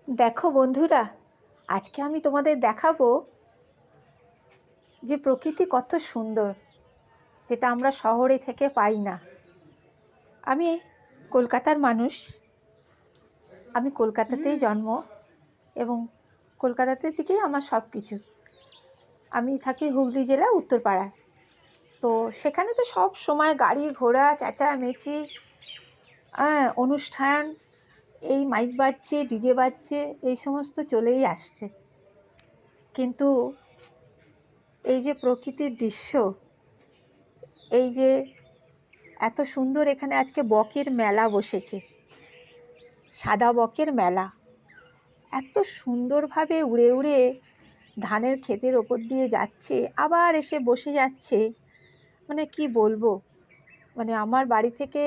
দেখো বন্ধুরা, আজকে আমি তোমাদের দেখাবো যে প্রকৃতি কত সুন্দর, যেটা আমরা শহরে থেকে পাই না। আমি কলকাতার মানুষ, আমি কলকাতাতেই জন্ম এবং কলকাতাতে থেকেই আমার সব কিছু। আমি থাকি হুগলি জেলা উত্তরপাড়ায়। তো সেখানে তো সব সময় গাড়ি ঘোড়া চেঁচামেচি, অনুষ্ঠান, এই মাইক বাজছে, ডিজে বাজছে, এই সমস্ত চলেই আসছে। কিন্তু এই যে প্রকৃতির দৃশ্য, এই যে এত সুন্দর, এখানে আজকে বকের মেলা বসেছে, সাদা বকের মেলা। এত সুন্দরভাবে উড়ে উড়ে ধানের ক্ষেতের ওপর দিয়ে যাচ্ছে, আবার এসে বসে যাচ্ছে। মানে কি বলবো, মানে আমার বাড়ি থেকে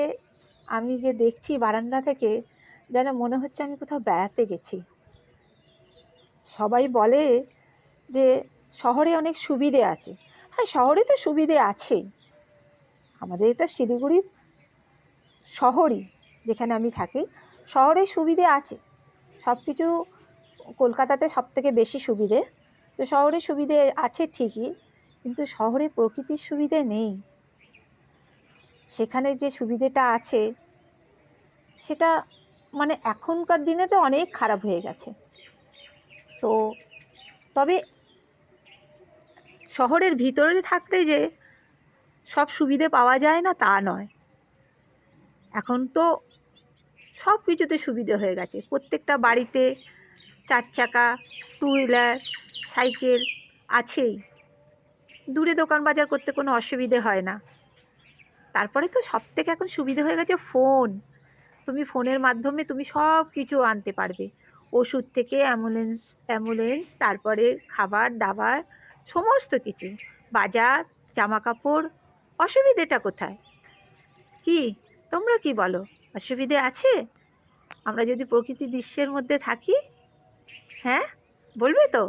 আমি যে দেখছি বারান্দা থেকে, যেন মনে হচ্ছে আমি কোথাও বেড়াতে গেছি। সবাই বলে যে শহরে অনেক সুবিধে আছে। হ্যাঁ, শহরে তো সুবিধে আছেই। আমাদের এটা শিলিগুড়ি শহরই, যেখানে আমি থাকি, শহরে সুবিধে আছে সব কিছু। কলকাতাতে সবথেকে বেশি সুবিধে, তো শহরে সুবিধে আছে ঠিকই, কিন্তু শহরে প্রকৃতির সুবিধে নেই। সেখানে যে সুবিধেটা আছে সেটা মানে এখনকার দিনে তো অনেক খারাপ হয়ে গেছে। তো তবে শহরের ভিতরে থাকতে যে সব সুবিধে পাওয়া যায় না তা নয়। এখন তো সব কিছুতে সুবিধে হয়ে গেছে। প্রত্যেকটা বাড়িতে 4 চাকা, টু হুইলার, সাইকেল আছেই। দূরে দোকান বাজার করতে কোনো অসুবিধে হয় না। তারপরে তো সবথেকে এখন সুবিধে হয়ে গেছে ফোন। তুমি ফোনের মাধ্যমে তুমি সব কিছু আনতে পারবে, ওষুধ থেকে অ্যাম্বুলেন্স, তারপরে খাবার দাবার, সমস্ত কিছু, বাজার, জামা কাপড়। অসুবিধেটা কোথায়? কি তোমরা কি বলো, অসুবিধে আছে আমরা যদি প্রকৃতি দৃশ্যের মধ্যে থাকি? হ্যাঁ, বলবে তো?